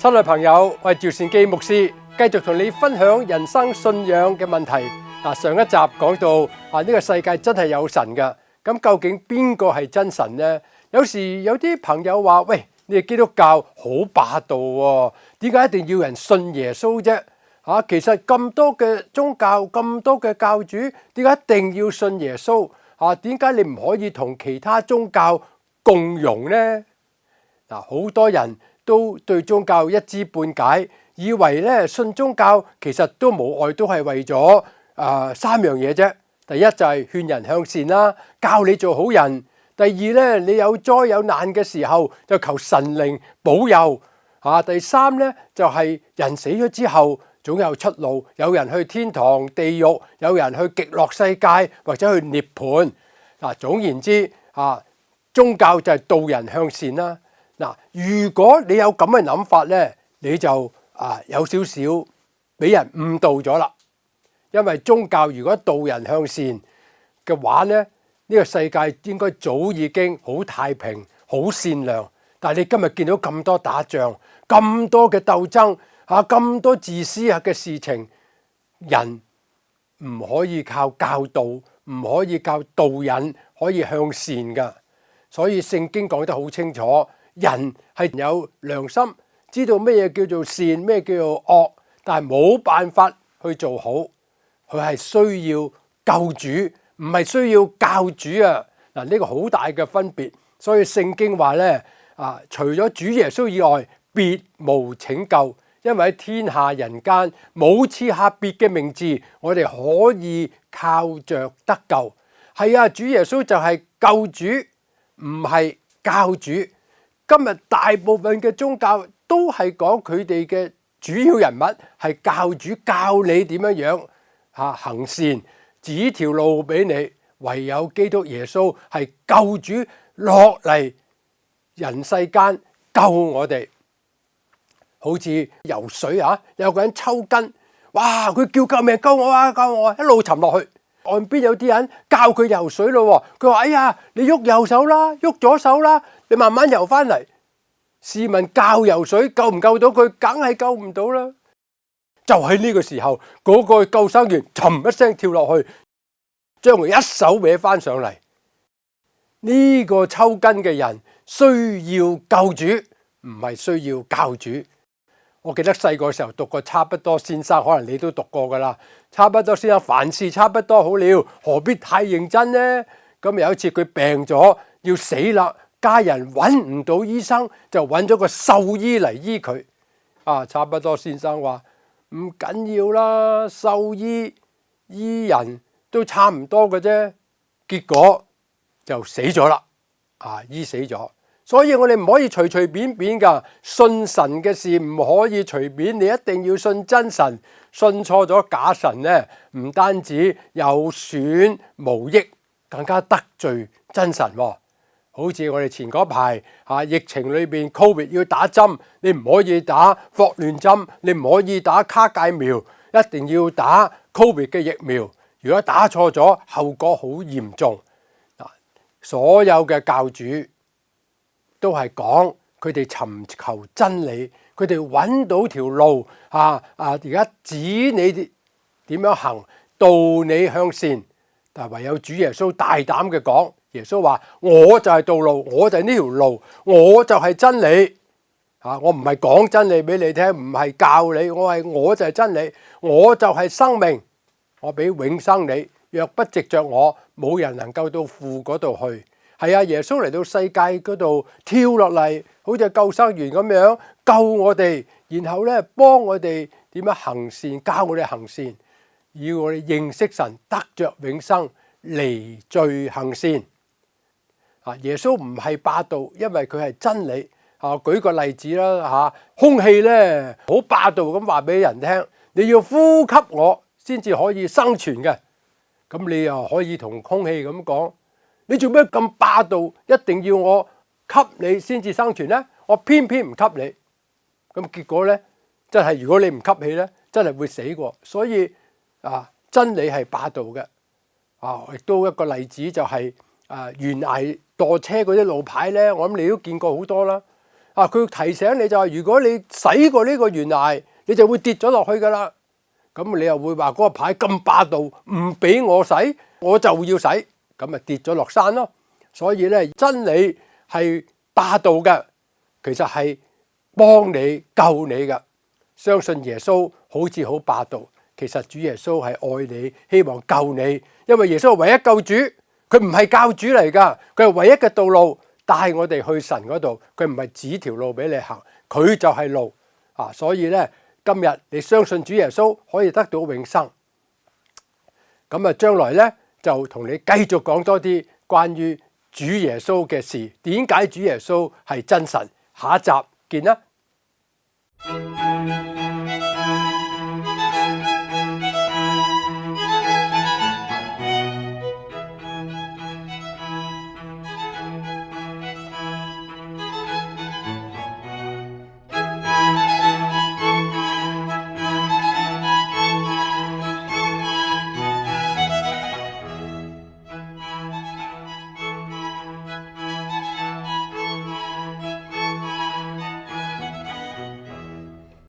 親愛朋友，我係趙善基牧師，繼續同你分享人生信仰嘅問題。上一集講到呢個世界真係有神㗎，咁究竟邊個係真神呢？有時有啲朋友話：喂，你哋基督教好霸道喎，點解一定要人信耶穌啫？其實咁多嘅宗教，咁多嘅教主，點解一定要信耶穌？點解你唔可以同其他宗教共融呢？好多人都對宗教一知半解，以為咧信宗教其實都無外都係為咗三樣嘢啫。第一就係勸人向善啦，教你做好人。第二咧，你有災有難嘅時候就求神靈保佑。第三咧就係人死咗之後總有出路，有人去天堂、地獄，有人去極樂世界或者去涅槃。總言之宗教就係導人向善啦。如果你有咁嘅諗法呢，你就有少少俾人誤導咗啦。因為宗教如果導人向善嘅話呢，呢個世界應該早已經好太平、好善良。但係你今日見到咁多打仗、咁多嘅鬥爭、咁多自私嘅事情，人唔可以靠教導，唔可以靠導引，可以向善㗎。所以聖經講得好清楚。人係有良心，知道咩嘢叫做善，咩叫做惡，但係冇辦法去做好。佢係需要救主，唔係需要教主啊！呢個好大嘅分別。所以聖經話咧除咗主耶穌以外，別無拯救，因為喺天下人間冇賜下別嘅名字，我哋可以靠着得救。係啊，主耶穌就係救主，唔係教主。今日大部分嘅宗教都係講佢哋嘅主要人物係教主，教你點樣行善，指條路俾你。唯有基督耶穌係救主落嚟人世間救我哋。好似游水有個人抽筋，哇！佢叫救命，救我啊，救我啊！一路沉落去，岸邊有啲人教佢游水咯。佢話：哎呀，你喐右手啦，喐左手啦。你慢慢游翻嚟，試問教游水救唔救到佢？梗係救唔到啦！就喺呢個時候，嗰個救生員沉一聲跳落去，將佢一手搲翻上嚟。呢個抽筋嘅人需要救主，唔係需要教主。我記得細個時候讀過差不多先生，可能你都讀過噶啦。差不多先生，凡事差不多好了，何必太認真呢？咁有一次佢病咗要死啦。家人揾唔到醫生，就揾咗個獸醫嚟醫佢。差不多先生話唔緊要啦，獸醫醫人都差唔多嘅啫。結果就死咗啦，醫死咗。所以我哋唔可以隨隨便便㗎，信神嘅事唔可以隨便，你一定要信真神。信錯咗假神呢，唔單止有損無益，更加得罪真神。好似我哋前嗰排疫情裏邊 Covid 要打針，你唔可以打霍亂針，你唔可以打卡介苗，一定要打 Covid 嘅疫苗。如果打錯咗，後果好嚴重。所有嘅教主都係講佢哋尋求真理，佢哋揾到條路而家指你點樣行，導你向善。但唯有主耶穌大膽嘅講。耶穌話：我就係道路，我就係呢條路，我就係真理。我唔係講真理俾你聽，唔係教你，我就係真理，我就係生命，我俾永生你。若不藉着我，冇人能夠到父嗰度去。係啊，耶穌嚟到世界嗰度跳落嚟，好似救生員咁樣救我哋，然後咧幫我哋點樣行善，教我哋行善，要我哋認識神，得着永生，離罪行善。耶穌唔係霸道，因為佢係真理。舉個例子啦，空氣咧好霸道咁話俾人聽，你要呼吸我先至可以生存嘅。咁你又可以同空氣咁講，你做咩咁霸道？一定要我吸你先至生存呢？我偏偏唔吸你。咁結果呢，真係如果你唔吸氣呢，真係會死過。所以真理係霸道嘅。亦都一個例子就係懸崖墮車嗰啲路牌呢，我諗你都見過好多啦。佢提醒你就係，如果你駛過呢個懸崖，你就會跌咗落去噶啦。咁你又會話嗰個牌咁霸道，唔俾我駛，我就要駛，咁咪跌咗落山咯。所以咧，真理係霸道嘅，其實係幫你救你嘅。相信耶穌好似好霸道，其實主耶穌係愛你，希望救你，因為耶穌係唯一救主，佢唔係教主嚟噶，佢係唯一嘅道路，帶我哋去神嗰度，佢唔係指條路俾你行，佢就係路啊！所以咧，今日你相信主耶穌可以得到永生，咁啊，將來咧就同你繼續講多啲關於主耶穌嘅事，點解主耶穌係真神？下一集見啦！